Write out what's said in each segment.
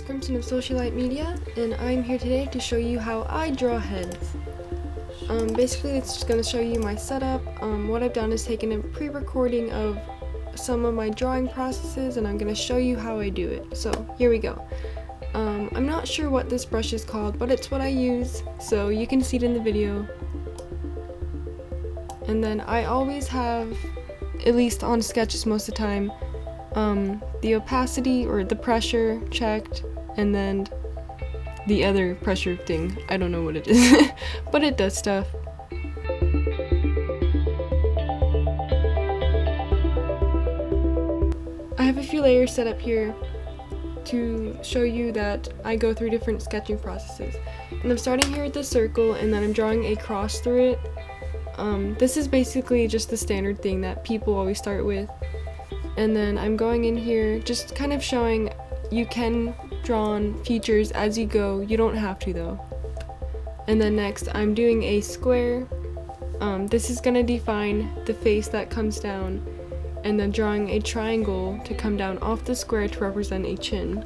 Crimson of Socialite Media, and I'm here today to show you how I draw heads. Basically, it's just going to show you my setup. What I've done is taken a pre-recording of some of my drawing processes, and I'm going to show you how I do it. So, here we go. I'm not sure what this brush is called, but it's what I use, so you can see it in the video. And then I always have, at least on sketches most of the time, the opacity or the pressure checked, and then the other pressure thing. I don't know what it is, but it does stuff. I have a few layers set up here to show you that I go through different sketching processes. And I'm starting here with the circle, and then I'm drawing a cross through it. This is basically just the standard thing that people always start with. And then I'm going in here, just kind of showing you can draw on features as you go. You don't have to though. And then next, I'm doing a square. This is gonna define the face that comes down, and then drawing a triangle to come down off the square to represent a chin.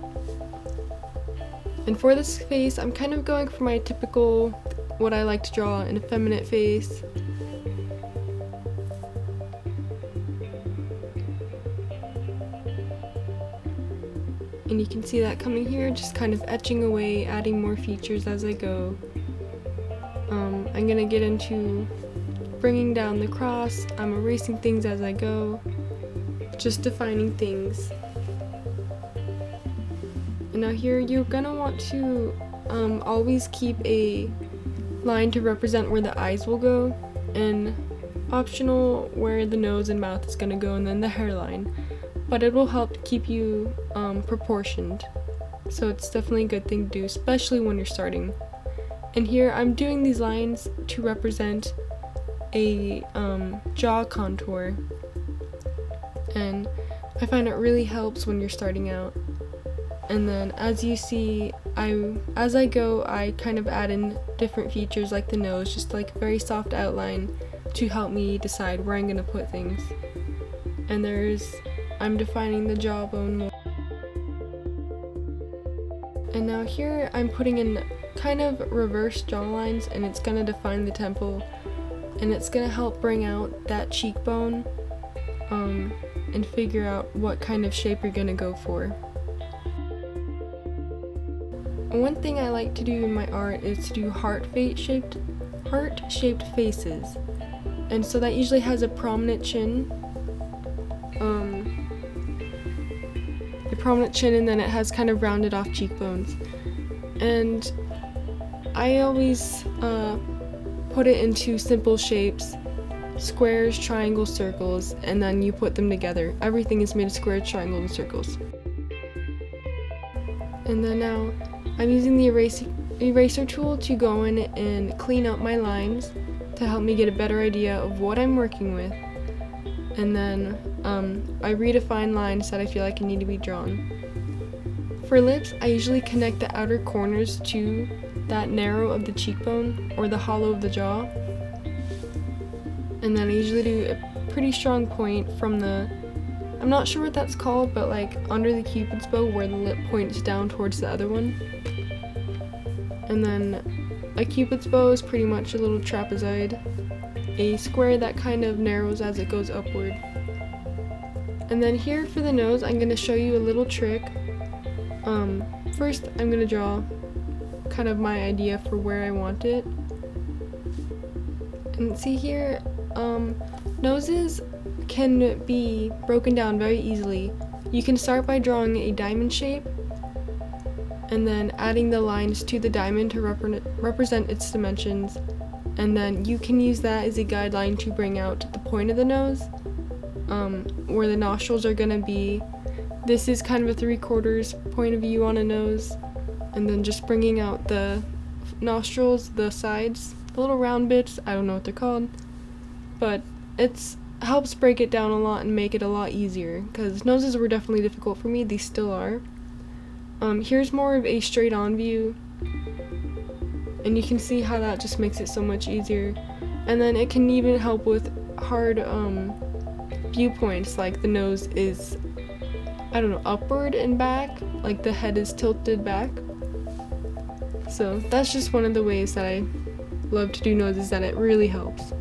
And for this face, I'm kind of going for my typical, what I like to draw, an effeminate face. And you can see that coming here, just kind of etching away, adding more features as I go. I'm gonna get into bringing down the cross. I'm erasing things as I go, just defining things. And now here, you're gonna want to always keep a line to represent where the eyes will go, and optional where the nose and mouth is gonna go, and then the hairline. But it will help keep you proportioned. So it's definitely a good thing to do, especially when you're starting. And here I'm doing these lines to represent a jaw contour. And I find it really helps when you're starting out. And then as you see, as I go, I kind of add in different features like the nose, just like a very soft outline to help me decide where I'm gonna put things. And I'm defining the jawbone more. And now here I'm putting in kind of reverse jaw lines, and it's gonna define the temple, and it's gonna help bring out that cheekbone, and figure out what kind of shape you're gonna go for. One thing I like to do in my art is to do heart-shaped faces, and so that usually has a prominent chin. And then it has kind of rounded off cheekbones. And I always put it into simple shapes, squares, triangles, circles, and then you put them together. Everything is made of squares, triangles, and circles. And then now I'm using the eraser tool to go in and clean up my lines to help me get a better idea of what I'm working with. And then I redefine lines that I feel like need to be drawn. For lips, I usually connect the outer corners to that narrow of the cheekbone or the hollow of the jaw. And then I usually do a pretty strong point from I'm not sure what that's called, but like under the cupid's bow where the lip points down towards the other one. And then a cupid's bow is pretty much a little trapezoid, a square that kind of narrows as it goes upward. And then here for the nose, I'm going to show you a little trick. First, I'm going to draw kind of my idea for where I want it. And see here, noses can be broken down very easily. You can start by drawing a diamond shape, and then adding the lines to the diamond to represent its dimensions. And then you can use that as a guideline to bring out the point of the nose, where the nostrils are gonna be. This is kind of a 3/4 point of view on a nose, and then just bringing out the nostrils, the sides, the little round bits, I don't know what they're called, but it helps break it down a lot and make it a lot easier, because noses were definitely difficult for me, these still are. Here's more of a straight on view, and you can see how that just makes it so much easier. And then it can even help with hard viewpoints, like the nose is I don't know, upward and back, like the head is tilted back. So that's just one of the ways that I love to do noses, that it really helps.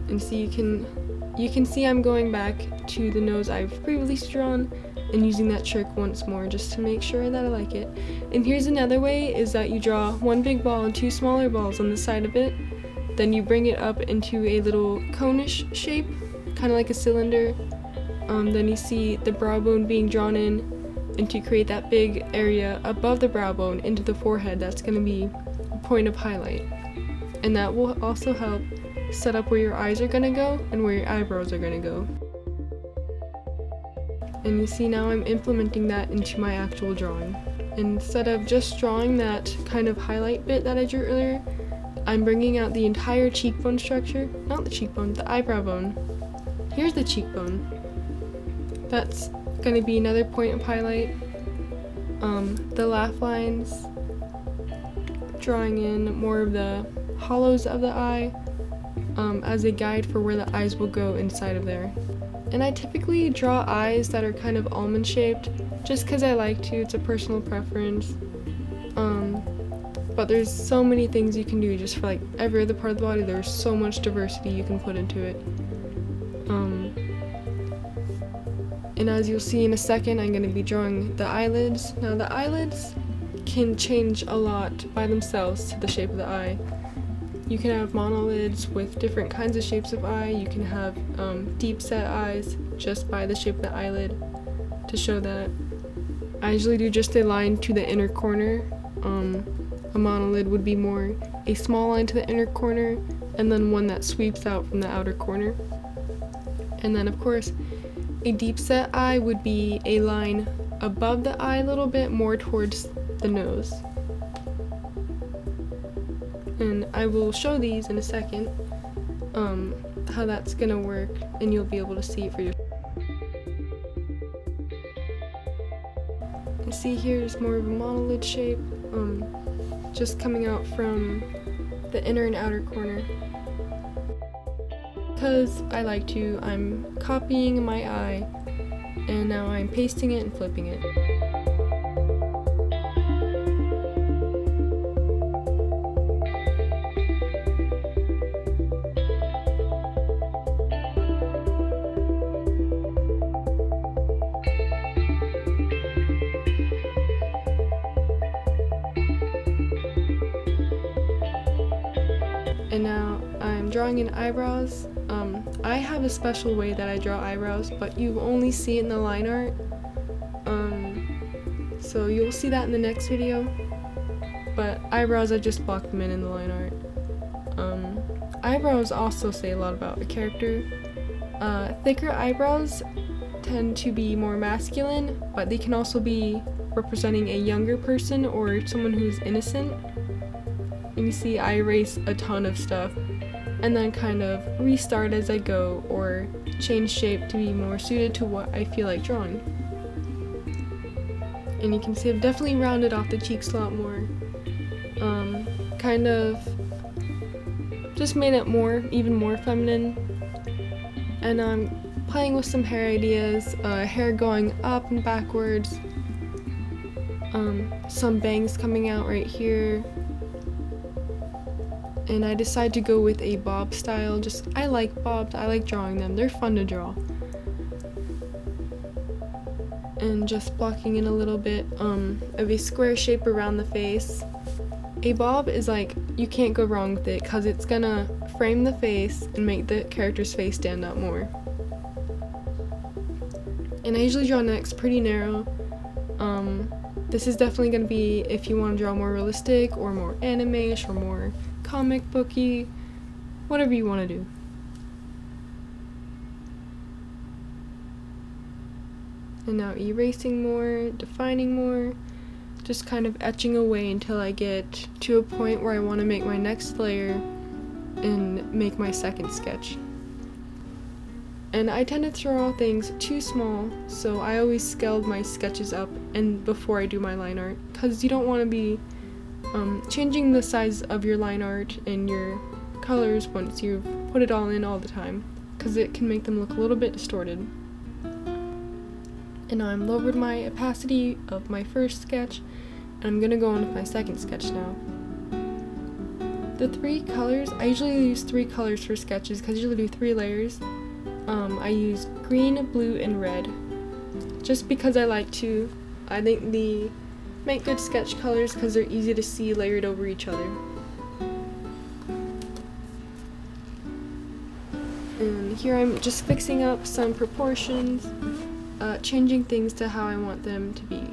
And so you can see I'm going back to the nose I've previously drawn and using that trick once more just to make sure that I like it. And here's another way, is that you draw one big ball and two smaller balls on the side of it. Then you bring it up into a little conish shape, kind of like a cylinder. Then you see the brow bone being drawn in, and to create that big area above the brow bone into the forehead, that's going to be a point of highlight. And that will also help set up where your eyes are going to go and where your eyebrows are going to go. And you see now I'm implementing that into my actual drawing. Instead of just drawing that kind of highlight bit that I drew earlier, I'm bringing out the entire cheekbone structure, not the cheekbone, the eyebrow bone. Here's the cheekbone. That's going to be another point of highlight. The laugh lines, drawing in more of the hollows of the eye as a guide for where the eyes will go inside of there. And I typically draw eyes that are kind of almond shaped, just because I like to, it's a personal preference. But there's so many things you can do just for like every other part of the body. There's so much diversity you can put into it. And as you'll see in a second, I'm going to be drawing the eyelids. Now the eyelids can change a lot by themselves to the shape of the eye. You can have monolids with different kinds of shapes of eye. You can have deep set eyes just by the shape of the eyelid to show that. I usually do just a line to the inner corner. A monolid would be more a small line to the inner corner, and then one that sweeps out from the outer corner. And then of course, a deep set eye would be a line above the eye a little bit more towards the nose. And I will show these in a second, how that's gonna work, and you'll be able to see it for yourself. You see here's more of a monolid shape, just coming out from the inner and outer corner. Because I like to, I'm copying my eye, and now I'm pasting it and flipping it. And now I'm drawing in eyebrows. I have a special way that I draw eyebrows, but you only see it in the line art. So you'll see that in the next video. But eyebrows, I just block them in the line art. Eyebrows also say a lot about a character. Thicker eyebrows tend to be more masculine, but they can also be representing a younger person or someone who's innocent. And you see I erase a ton of stuff and then kind of restart as I go, or change shape to be more suited to what I feel like drawing. And you can see I've definitely rounded off the cheeks a lot more. Kind of just made it even more feminine. And I'm playing with some hair ideas, hair going up and backwards, some bangs coming out right here. And I decided to go with a bob style. I like bobs, I like drawing them, they're fun to draw. And just blocking in a little bit of a square shape around the face. A bob is like, you can't go wrong with it because it's gonna frame the face and make the character's face stand out more. And I usually draw necks pretty narrow. This is definitely gonna be if you want to draw more realistic or more anime-ish or more comic booky, whatever you want to do. And now erasing more, defining more, just kind of etching away until I get to a point where I want to make my next layer and make my second sketch. And I tend to draw things too small, so I always scaled my sketches up and before I do my line art, because you don't want to be changing the size of your line art and your colors once you've put it all in all the time, because it can make them look a little bit distorted. And now I'm lowered my opacity of my first sketch, and I'm gonna go on with my second sketch now. The three colors, I usually use 3 colors for sketches because I usually do 3 layers. I use green, blue, and red, just because I like to. I think they make good sketch colors because they're easy to see layered over each other. And here I'm just fixing up some proportions, changing things to how I want them to be.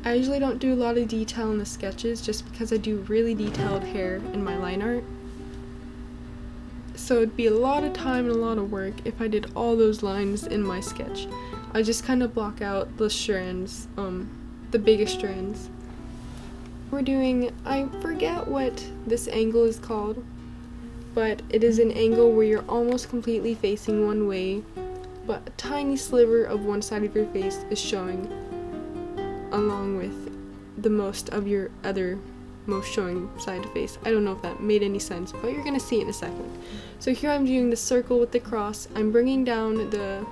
I usually don't do a lot of detail in the sketches just because I do really detailed hair in my line art. So it'd be a lot of time and a lot of work if I did all those lines in my sketch. I just kind of block out the strands, the biggest strands. We're doing, I forget what this angle is called, but it is an angle where you're almost completely facing one way, but a tiny sliver of one side of your face is showing along with the most of your other most showing side of face. I don't know if that made any sense, but you're gonna see it in a second. So here I'm doing the circle with the cross. I'm bringing down the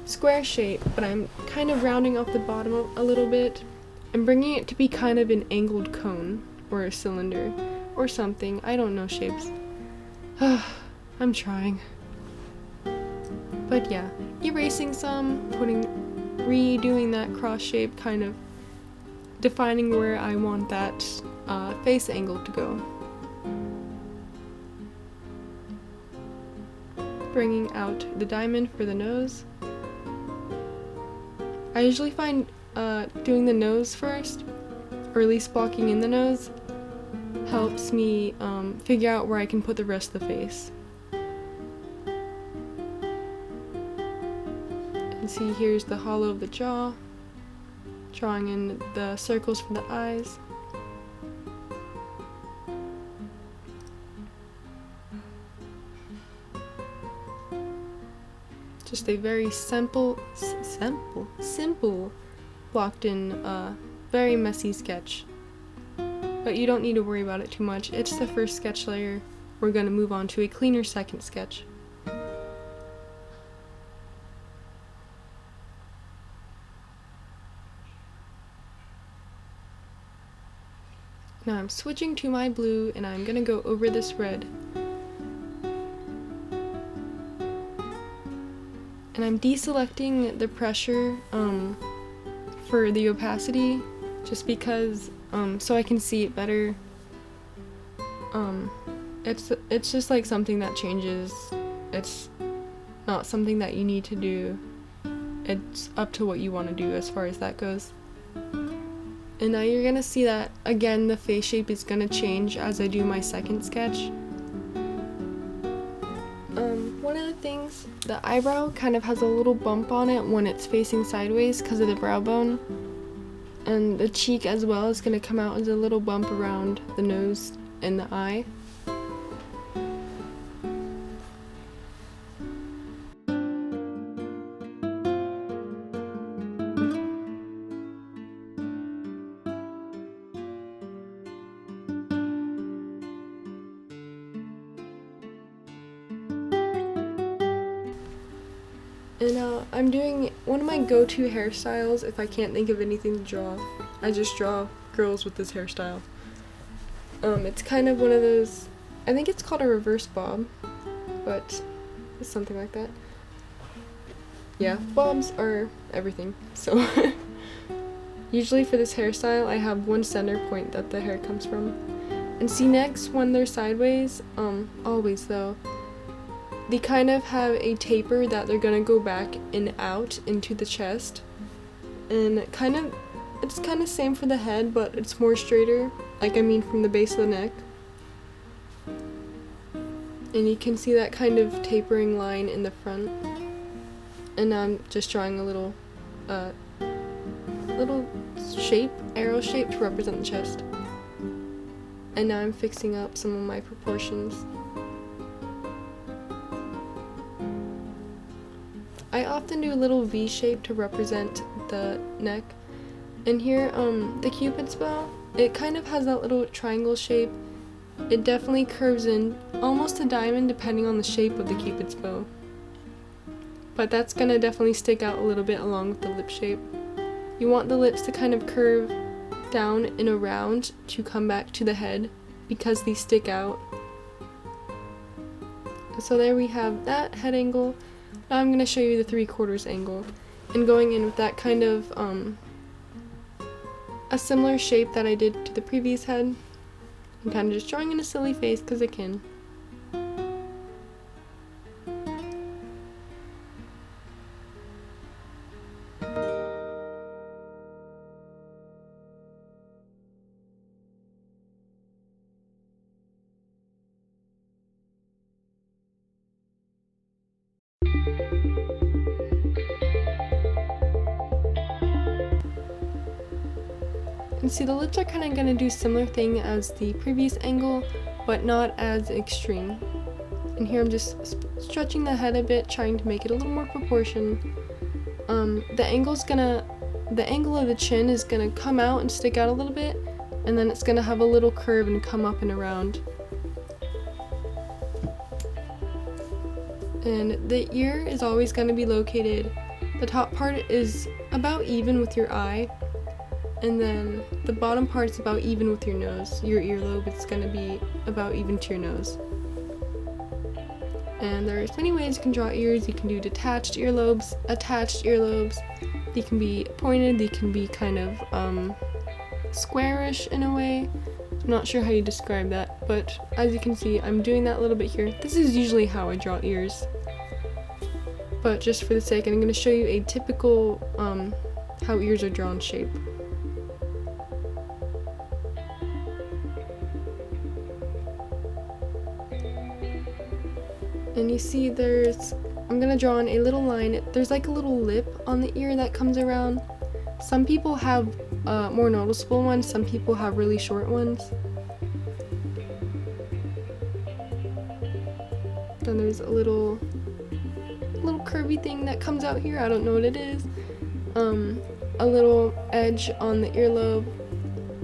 square shape, but I'm kind of rounding off the bottom a little bit. I'm bringing it to be kind of an angled cone or a cylinder or something. I don't know shapes. I'm trying. But yeah, erasing some, redoing that cross shape, kind of defining where I want that face angle to go. Bringing out the diamond for the nose. I usually find doing the nose first, or at least blocking in the nose, helps me figure out where I can put the rest of the face. And see, here's the hollow of the jaw, drawing in the circles for the eyes. Just a very simple blocked in very messy sketch. But you don't need to worry about it too much. It's the first sketch layer. We're going to move on to a cleaner second sketch. Now I'm switching to my blue and I'm going to go over this red. And I'm deselecting the pressure for the opacity just because so I can see it better. It's just like something that changes. It's not something that you need to do. It's up to what you want to do as far as that goes. And now you're gonna see that again the face shape is gonna change as I do my second sketch. One of the things, the eyebrow kind of has a little bump on it when it's facing sideways because of the brow bone. And the cheek as well is going to come out as a little bump around the nose and the eye. And I'm doing one of my go-to hairstyles if I can't think of anything to draw. I just draw girls with this hairstyle. It's kind of one of those, I think it's called a reverse bob, but it's something like that. Yeah, bobs are everything, so usually for this hairstyle I have one center point that the hair comes from. And see, next when they're sideways, always though, they kind of have a taper that they're gonna go back and out into the chest. And it's kind of same for the head, but it's more straighter, from the base of the neck. And you can see that kind of tapering line in the front. And now I'm just drawing a little shape, arrow shape to represent the chest. And now I'm fixing up some of my proportions. I often do a little V shape to represent the neck. And here, the Cupid's bow, it kind of has that little triangle shape. It definitely curves in, almost a diamond depending on the shape of the Cupid's bow. but that's gonna definitely stick out a little bit along with the lip shape. You want the lips to kind of curve down and around to come back to the head because these stick out. So there we have that head angle. Now I'm going to show you the 3/4 angle, and going in with that kind of a similar shape that I did to the previous head. I'm kind of just drawing in a silly face because I can. And see, the lips are kind of going to do similar thing as the previous angle, but not as extreme. And here I'm just stretching the head a bit, trying to make it a little more proportion. The angle of the chin is gonna come out and stick out a little bit, and then it's gonna have a little curve and come up and around. And the ear is always gonna be located. The top part is about even with your eye, and then the bottom part is about even with your nose. Your earlobe is gonna be about even to your nose. And there's many ways you can draw ears. You can do detached earlobes, attached earlobes. They can be pointed, they can be kind of squarish in a way. I'm not sure how you describe that, but as you can see, I'm doing that a little bit here. This is usually how I draw ears. But just for the sake, I'm going to show you a typical how ears are drawn shape. And you see I'm gonna draw on a little line. There's like a little lip on the ear that comes around. Some people have more noticeable ones, some people have really short ones. Then there's a little curvy thing that comes out here, I don't know what it is. A little edge on the earlobe.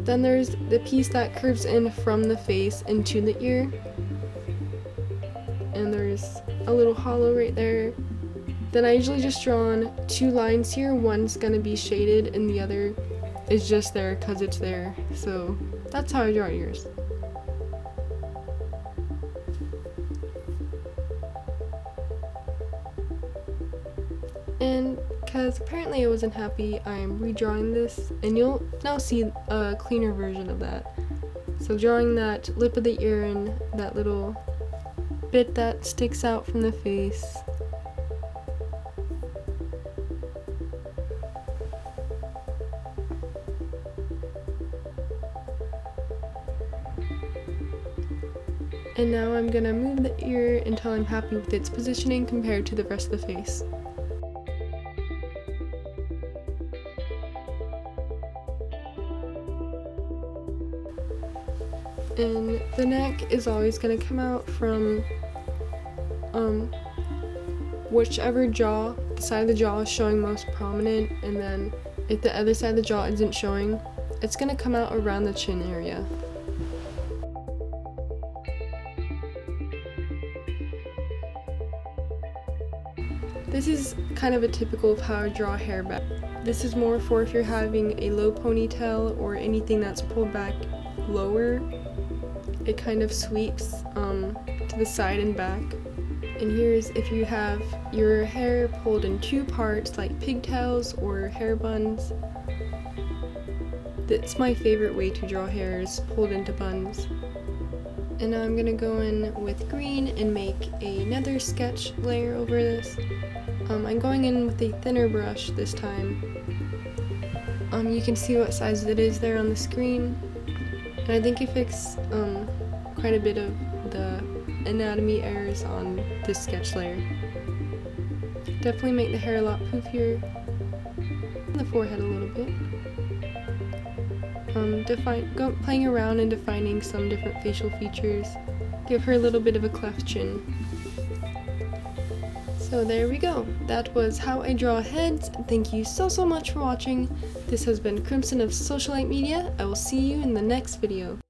Then there's the piece that curves in from the face into the ear. And there's a little hollow right there. Then I usually just draw on 2 lines here. One's gonna be shaded and the other is just there because it's there. So that's how I draw ears. And because apparently I wasn't happy, I'm redrawing this, and you'll now see a cleaner version of that. So drawing that lip of the ear and that little bit that sticks out from the face. And now I'm gonna move the ear until I'm happy with its positioning compared to the rest of the face. And the neck is always going to come out from whichever jaw, the side of the jaw is showing most prominent, and then if the other side of the jaw isn't showing, it's going to come out around the chin area. This is kind of a typical of how I draw hair back. This is more for if you're having a low ponytail or anything that's pulled back lower. It kind of sweeps to the side and back. And here's if you have your hair pulled in 2 parts like pigtails or hair buns. That's my favorite way to draw hair, is pulled into buns. And now I'm gonna go in with green and make another sketch layer over this. I'm going in with a thinner brush this time. You can see what size it is there on the screen. And I think it fixed quite a bit of the anatomy errors on this sketch layer. Definitely make the hair a lot poofier. And the forehead a little bit. Playing around and defining some different facial features. Give her a little bit of a cleft chin. So there we go. That was how I draw heads. Thank you so much for watching. This has been Crimson of Socialite Media. I will see you in the next video.